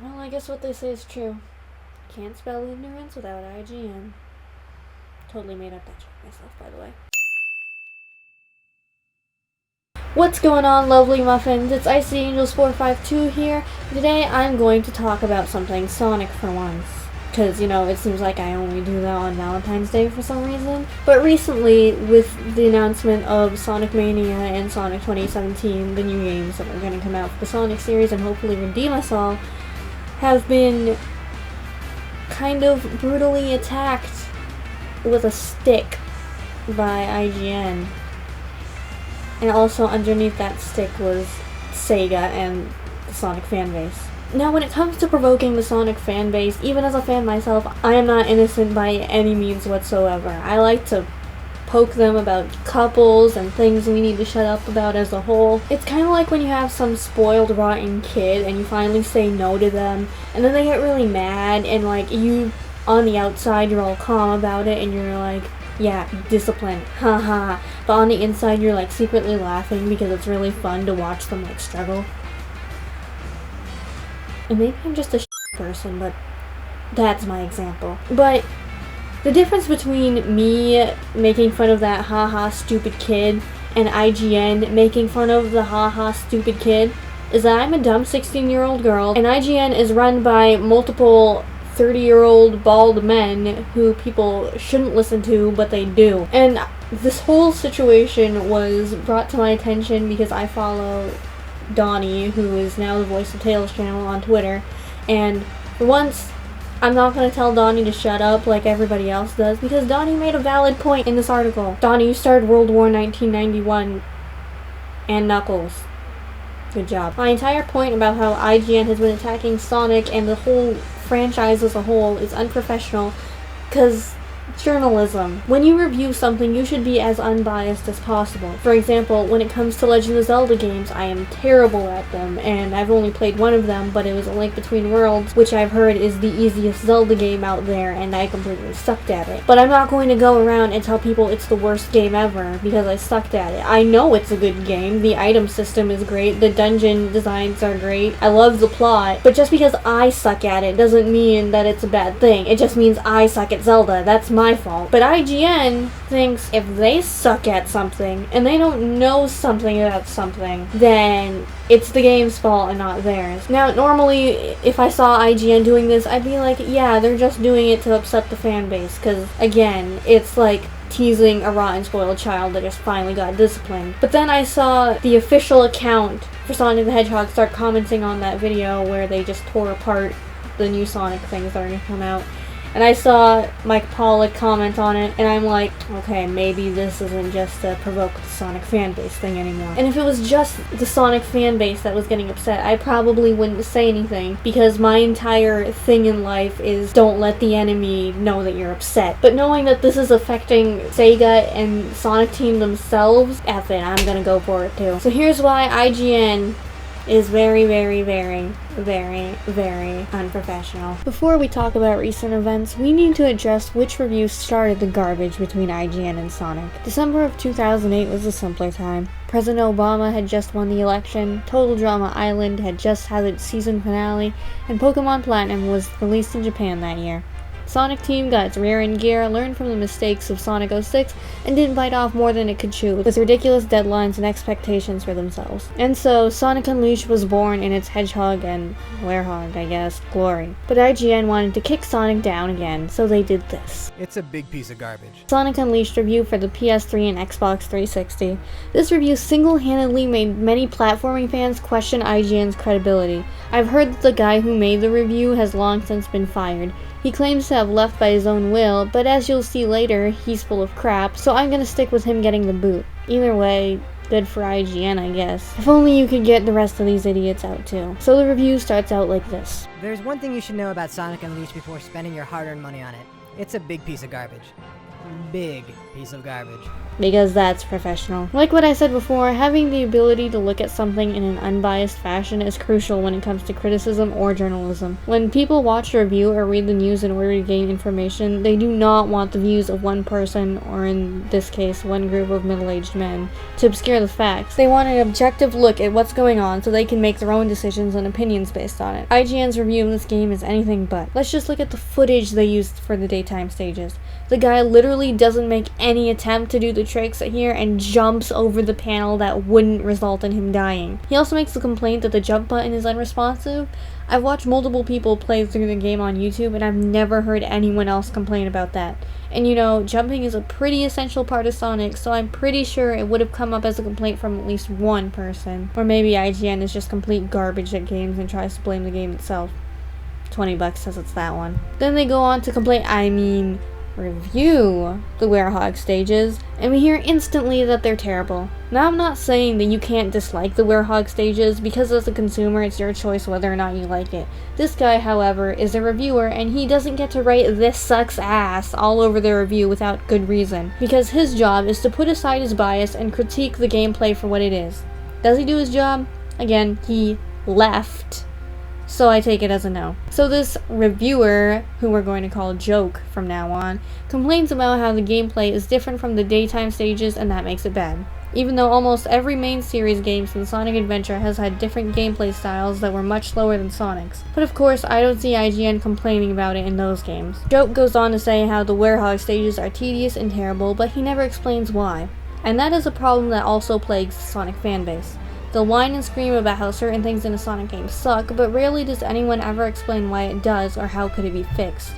Well, I guess what they say is true. Can't spell ignorance without IGN. Totally made up that joke myself, by the way. What's going on, lovely muffins? It's ICAngels452 here. Today I'm going to talk about something Sonic for once. Because, it seems like I only do that on Valentine's Day for some reason. But recently, with the announcement of Sonic Mania and Sonic 2017, the new games that are going to come out for the Sonic series and hopefully redeem us all, have been kind of brutally attacked with a stick by IGN. And also underneath that stick was Sega and the Sonic fanbase. Now, when it comes to provoking the Sonic fanbase, even as a fan myself, I am not innocent by any means whatsoever. I like to poke them about couples and things we need to shut up about as a whole. It's kind of like when you have some spoiled, rotten kid and you finally say no to them, and then they get really mad, and you, on the outside, you're all calm about it, and you're like, yeah, discipline, haha. But on the inside, you're secretly laughing because it's really fun to watch them struggle. And maybe I'm just a person, but that's my example. But the difference between me making fun of that haha stupid kid and IGN making fun of the haha stupid kid is that I'm a dumb 16-year-old girl, and IGN is run by multiple 30-year-old bald men who people shouldn't listen to, but they do. And this whole situation was brought to my attention because I follow Donnie, who is now the voice of Tails channel on Twitter, and for once, I'm not going to tell Donnie to shut up like everybody else does, because Donnie made a valid point in this article. Donnie, you started World War 1991, and Knuckles. Good job. My entire point about how IGN has been attacking Sonic and the whole franchise as a whole is unprofessional, because journalism. When you review something, you should be as unbiased as possible. For example, when it comes to Legend of Zelda games, I am terrible at them, and I've only played one of them, but it was A Link Between Worlds, which I've heard is the easiest Zelda game out there, and I completely sucked at it. But I'm not going to go around and tell people it's the worst game ever, because I sucked at it. I know it's a good game, the item system is great, the dungeon designs are great, I love the plot, but just because I suck at it doesn't mean that it's a bad thing. It just means I suck at Zelda. That's my fault. But IGN thinks if they suck at something and they don't know something about something, then it's the game's fault and not theirs. Now, normally, if I saw IGN doing this, I'd be like, yeah, they're just doing it to upset the fan base, because, again, it's like teasing a rotten, spoiled child that just finally got disciplined. But then I saw the official account for Sonic the Hedgehog start commenting on that video where they just tore apart the new Sonic things that are going to come out. And I saw Mike Pollock comment on it, and I'm like, okay, maybe this isn't just a provoke the Sonic fanbase thing anymore. And if it was just the Sonic fanbase that was getting upset, I probably wouldn't say anything, because my entire thing in life is don't let the enemy know that you're upset. But knowing that this is affecting Sega and Sonic Team themselves, F it, I'm gonna go for it too. So here's why IGN is very, very, very, very, very unprofessional. Before we talk about recent events, we need to address which review started the garbage between IGN and Sonic. December of 2008 was a simpler time. President Obama had just won the election, Total Drama Island had just had its season finale, and Pokemon Platinum was released in Japan that year. Sonic Team got its rear end gear, learned from the mistakes of Sonic 06, and didn't bite off more than it could chew, with ridiculous deadlines and expectations for themselves. And so, Sonic Unleashed was born in its hedgehog and werehog, I guess, glory. But IGN wanted to kick Sonic down again, so they did this. It's a big piece of garbage. Sonic Unleashed review for the PS3 and Xbox 360. This review single-handedly made many platforming fans question IGN's credibility. I've heard that the guy who made the review has long since been fired. He claims to have left by his own will, but as you'll see later, he's full of crap, so I'm gonna stick with him getting the boot. Either way, good for IGN, I guess. If only you could get the rest of these idiots out too. So the review starts out like this. There's one thing you should know about Sonic Unleashed before spending your hard-earned money on it. It's a big piece of garbage. big piece of garbage. Because that's professional. Like what I said before, having the ability to look at something in an unbiased fashion is crucial when it comes to criticism or journalism. When people watch a review or read the news in order to gain information, they do not want the views of one person, or in this case, one group of middle-aged men, to obscure the facts. They want an objective look at what's going on so they can make their own decisions and opinions based on it. IGN's review of this game is anything but. Let's just look at the footage they used for the daytime stages. The guy literally doesn't make any attempt to do the tricks here and jumps over the panel that wouldn't result in him dying. He also makes the complaint that the jump button is unresponsive. I've watched multiple people play through the game on YouTube and I've never heard anyone else complain about that. And you know, jumping is a pretty essential part of Sonic, so I'm pretty sure it would have come up as a complaint from at least one person. Or maybe IGN is just complete garbage at games and tries to blame the game itself. $20 says it's that one. Then they go on to review the Werehog stages, and we hear instantly that they're terrible. Now, I'm not saying that you can't dislike the Werehog stages, because as a consumer it's your choice whether or not you like it. This guy, however, is a reviewer, and he doesn't get to write "this sucks ass" all over the review without good reason, because his job is to put aside his bias and critique the gameplay for what it is. Does he do his job? Again, he left. So I take it as a no. So this reviewer, who we're going to call Joke from now on, complains about how the gameplay is different from the daytime stages and that makes it bad. Even though almost every main series game since Sonic Adventure has had different gameplay styles that were much slower than Sonic's. But of course, I don't see IGN complaining about it in those games. Joke goes on to say how the Werehog stages are tedious and terrible, but he never explains why. And that is a problem that also plagues the Sonic fanbase. They'll whine and scream about how certain things in a Sonic game suck, but rarely does anyone ever explain why it does or how could it be fixed.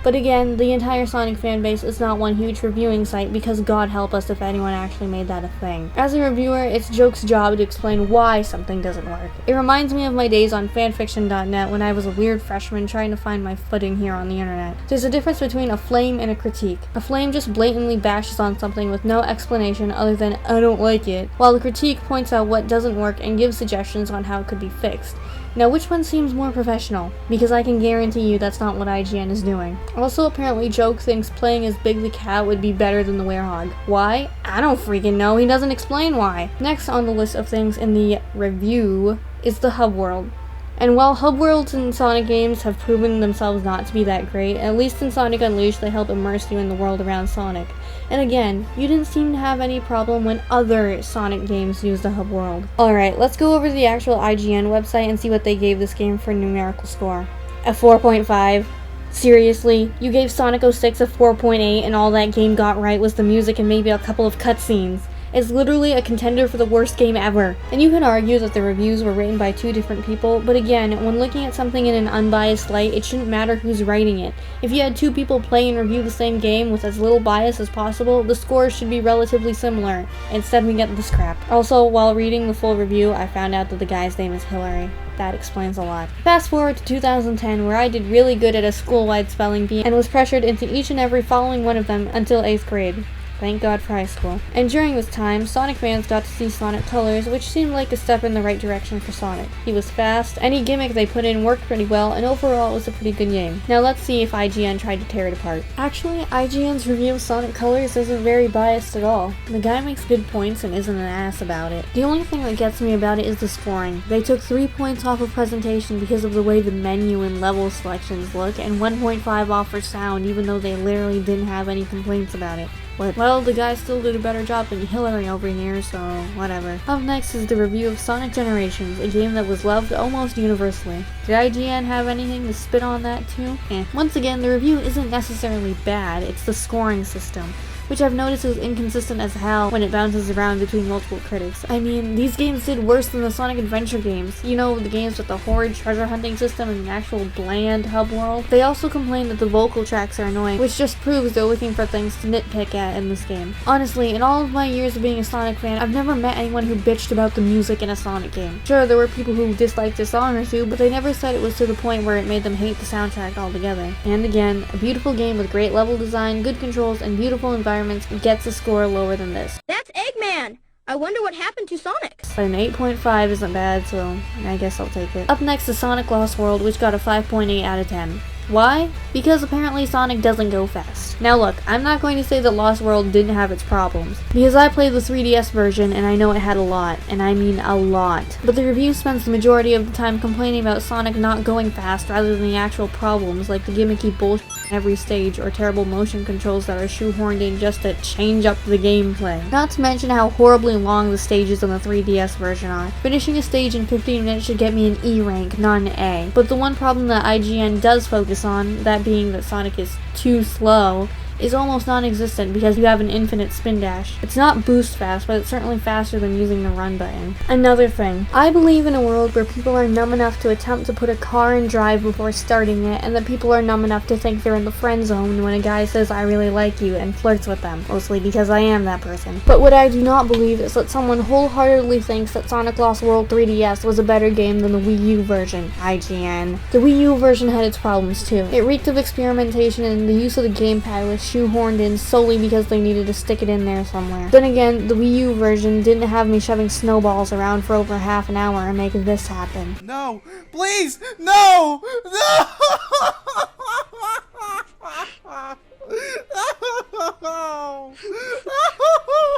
But again, the entire Sonic fanbase is not one huge reviewing site, because God help us if anyone actually made that a thing. As a reviewer, it's Joke's job to explain why something doesn't work. It reminds me of my days on fanfiction.net when I was a weird freshman trying to find my footing here on the internet. There's a difference between a flame and a critique. A flame just blatantly bashes on something with no explanation other than "I don't like it," while the critique points out what doesn't work and gives suggestions on how it could be fixed. Now, which one seems more professional? Because I can guarantee you that's not what IGN is doing. Also, apparently Joke thinks playing as Big the Cat would be better than the Werehog. Why? I don't freaking know. He doesn't explain why. Next on the list of things in the review is the hub world. And while hub worlds in Sonic games have proven themselves not to be that great, at least in Sonic Unleashed they help immerse you in the world around Sonic. And again, you didn't seem to have any problem when other Sonic games used the hub world. Alright, let's go over to the actual IGN website and see what they gave this game for a numerical score. A 4.5. Seriously? You gave Sonic 06 a 4.8 and all that game got right was the music and maybe a couple of cutscenes. It's literally a contender for the worst game ever. And you can argue that the reviews were written by two different people, but again, when looking at something in an unbiased light, it shouldn't matter who's writing it. If you had two people play and review the same game with as little bias as possible, the scores should be relatively similar. Instead, we get this crap. Also, while reading the full review, I found out that the guy's name is Hillary. That explains a lot. Fast forward to 2010, where I did really good at a school-wide spelling bee and was pressured into each and every following one of them until 8th grade. Thank God for high school. And during this time, Sonic fans got to see Sonic Colors, which seemed like a step in the right direction for Sonic. He was fast, any gimmick they put in worked pretty well, and overall it was a pretty good game. Now let's see if IGN tried to tear it apart. Actually, IGN's review of Sonic Colors isn't very biased at all. The guy makes good points and isn't an ass about it. The only thing that gets me about it is the scoring. They took 3 points off of presentation because of the way the menu and level selections look, and 1.5 off for sound, even though they literally didn't have any complaints about it. But, well, the guy still did a better job than Hillary over here, so whatever. Up next is the review of Sonic Generations, a game that was loved almost universally. Did IGN have anything to spit on that too? Once again, the review isn't necessarily bad, it's the scoring system, which I've noticed is inconsistent as hell when it bounces around between multiple critics. I mean, these games did worse than the Sonic Adventure games. You know, the games with the horrid treasure hunting system and an actual bland hub world. They also complain that the vocal tracks are annoying, which just proves they're looking for things to nitpick at in this game. Honestly, in all of my years of being a Sonic fan, I've never met anyone who bitched about the music in a Sonic game. Sure, there were people who disliked a song or two, but they never said it was to the point where it made them hate the soundtrack altogether. And again, a beautiful game with great level design, good controls, and beautiful environments gets a score lower than this. That's Eggman! I wonder what happened to Sonic. But an 8.5 isn't bad, so I guess I'll take it. Up next is Sonic Lost World, which got a 5.8 out of 10. Why? Because apparently Sonic doesn't go fast. Now look, I'm not going to say that Lost World didn't have its problems, because I played the 3DS version and I know it had a lot, and I mean a lot. But the review spends the majority of the time complaining about Sonic not going fast rather than the actual problems, like the gimmicky bullshit in every stage or terrible motion controls that are shoehorned in just to change up the gameplay. Not to mention how horribly long the stages on the 3DS version are. Finishing a stage in 15 minutes should get me an E rank, not an A. But the one problem that IGN does focus on, that being that Sonic is too slow, is almost non-existent because you have an infinite spin dash. It's not boost fast, but it's certainly faster than using the run button. Another thing, I believe in a world where people are numb enough to attempt to put a car in drive before starting it, and that people are numb enough to think they're in the friend zone when a guy says I really like you and flirts with them, mostly because I am that person. But what I do not believe is that someone wholeheartedly thinks that Sonic Lost World 3DS was a better game than the Wii U version, IGN. The Wii U version had its problems too. It reeked of experimentation, and the use of the gamepad was shoehorned in solely because they needed to stick it in there somewhere. Then again, the Wii U version didn't have me shoving snowballs around for over half an hour and make this happen. No! Please! No! No!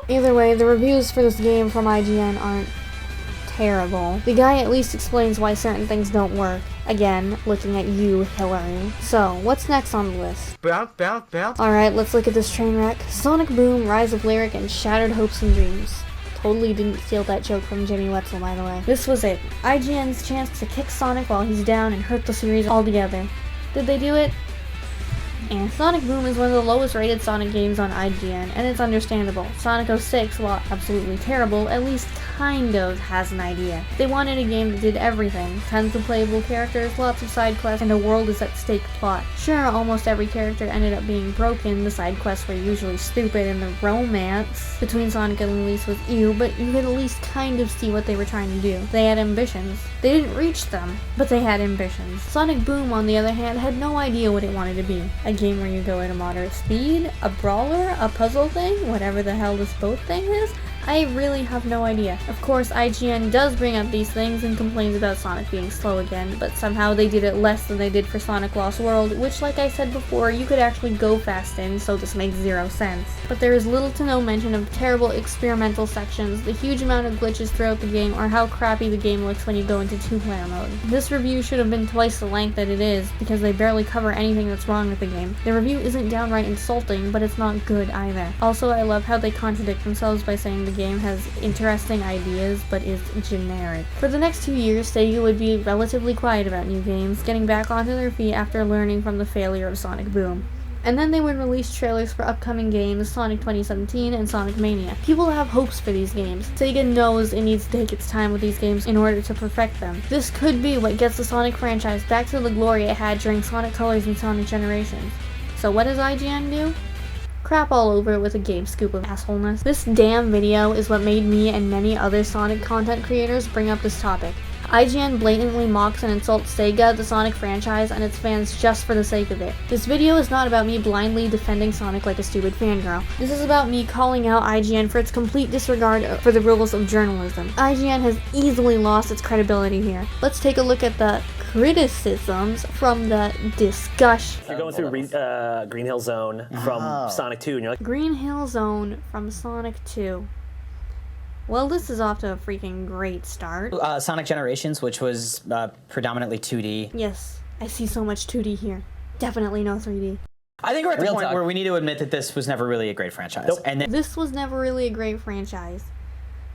Either way, the reviews for this game from IGN aren't terrible. The guy at least explains why certain things don't work. Again, looking at you, Hillary. So, what's next on the list? Bounce, bounce, bounce. Alright, let's look at this train wreck. Sonic Boom, Rise of Lyric, and Shattered Hopes and Dreams. Totally didn't steal that joke from Jimmy Wetzel, by the way. This was it. IGN's chance to kick Sonic while he's down and hurt the series altogether. Did they do it? And Sonic Boom is one of the lowest rated Sonic games on IGN, and it's understandable. Sonic 06, while absolutely terrible, at least kind of has an idea. They wanted a game that did everything. Tons of playable characters, lots of side quests, and a world is at stake plot. Sure, almost every character ended up being broken, the side quests were usually stupid, and the romance between Sonic and Elise was ew, but you could at least kind of see what they were trying to do. They had ambitions. They didn't reach them, but they had ambitions. Sonic Boom, on the other hand, had no idea what it wanted to be. A game where you go at a moderate speed, a brawler, a puzzle thing, whatever the hell this boat thing is. I really have no idea. Of course, IGN does bring up these things and complains about Sonic being slow again, but somehow they did it less than they did for Sonic Lost World, which, like I said before, you could actually go fast in, so this makes zero sense. But there is little to no mention of terrible experimental sections, the huge amount of glitches throughout the game, or how crappy the game looks when you go into two-player mode. This review should have been twice the length that it is, because they barely cover anything that's wrong with the game. The review isn't downright insulting, but it's not good either. Also, I love how they contradict themselves by saying the game has interesting ideas, but is generic. For the next 2 years, Sega would be relatively quiet about new games, getting back onto their feet after learning from the failure of Sonic Boom. And then they would release trailers for upcoming games, Sonic 2017 and Sonic Mania. People have hopes for these games. Sega knows it needs to take its time with these games in order to perfect them. This could be what gets the Sonic franchise back to the glory it had during Sonic Colors and Sonic Generations. So what does IGN do? Crap all over it with a game scoop of assholeness. This damn video is what made me and many other Sonic content creators bring up this topic. IGN blatantly mocks and insults Sega, the Sonic franchise, and its fans just for the sake of it. This video is not about me blindly defending Sonic like a stupid fangirl. This is about me calling out IGN for its complete disregard for the rules of journalism. IGN has easily lost its credibility here. Let's take a look at the criticisms from the discussion. You're going through Green Hill Zone from Sonic 2, and you're like, Green Hill Zone from Sonic 2. Well, this is off to a freaking great start. Sonic Generations, which was predominantly 2D. Yes, I see so much 2D here. Definitely no 3D. I think we're at the point where we need to admit that this was never really a great franchise. Nope. And This was never really a great franchise.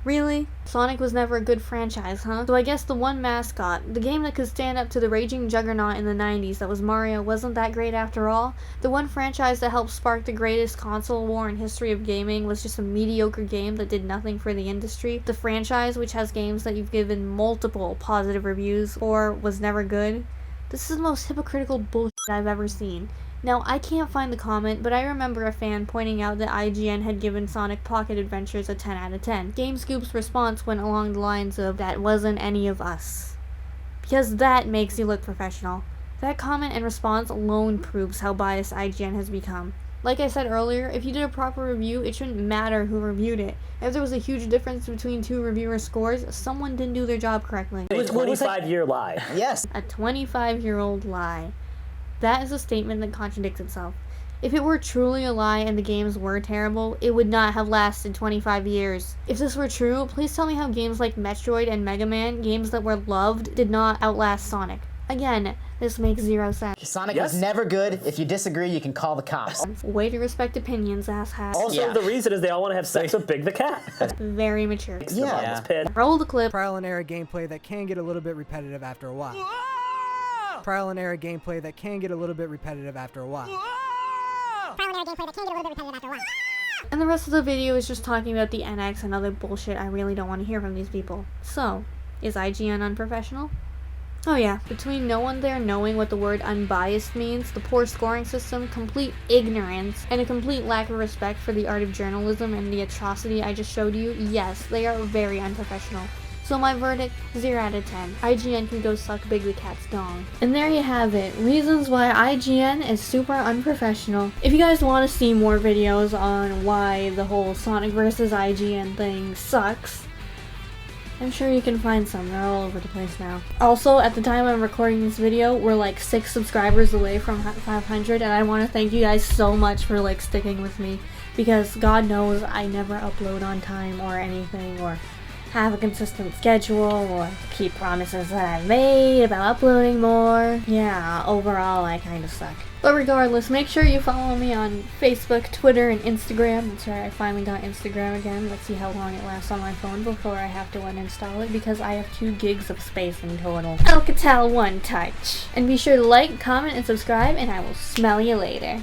Really? Sonic was never a good franchise, huh? So I guess the one mascot, the game that could stand up to the raging juggernaut in the 90s that was Mario, wasn't that great after all? The one franchise that helped spark the greatest console war in history of gaming was just a mediocre game that did nothing for the industry? The franchise, which has games that you've given multiple positive reviews for, was never good? This is the most hypocritical bullshit I've ever seen. Now, I can't find the comment, but I remember a fan pointing out that IGN had given Sonic Pocket Adventures a 10 out of 10. GameScoop's response went along the lines of, "That wasn't any of us." Because that makes you look professional. That comment and response alone proves how biased IGN has become. Like I said earlier, if you did a proper review, it shouldn't matter who reviewed it. If there was a huge difference between two reviewers' scores, someone didn't do their job correctly. a 25-year lie. yes. A 25-year-old lie. That is a statement that contradicts itself. If it were truly a lie and the games were terrible, it would not have lasted 25 years. If this were true, please tell me how games like Metroid and Mega Man, games that were loved, did not outlast Sonic. Again, this makes zero sense. Sonic was never good. If you disagree, you can call the cops. Way to respect opinions, asshat. Also, the reason is they all want to have sex with Big the cat. Very mature. Yeah. Roll the clip. Trial and error gameplay that can get a little bit repetitive after a while. Trial and error gameplay that can get a little bit repetitive after a while. And the rest of the video is just talking about the NX and other bullshit I really don't want to hear from these people. So, is IGN unprofessional? Oh yeah, between no one there knowing what the word unbiased means, the poor scoring system, complete ignorance, and a complete lack of respect for the art of journalism and the atrocity I just showed you, yes, they are very unprofessional. So my verdict, 0 out of 10. IGN can go suck Big the Cat's dong. And there you have it. Reasons why IGN is super unprofessional. If you guys want to see more videos on why the whole Sonic vs. IGN thing sucks, I'm sure you can find some. They're all over the place now. Also, at the time I'm recording this video, we're like 6 subscribers away from 500, and I want to thank you guys so much for like sticking with me, because God knows I never upload on time or anything, or have a consistent schedule, or keep promises that I've made about uploading more. Yeah, overall I kind of suck. But regardless, make sure you follow me on Facebook, Twitter, and Instagram. That's right, I finally got Instagram again. Let's see how long it lasts on my phone before I have to uninstall it, because I have 2 gigs of space in total. Alcatel One Touch. And be sure to like, comment, and subscribe, and I will smell you later.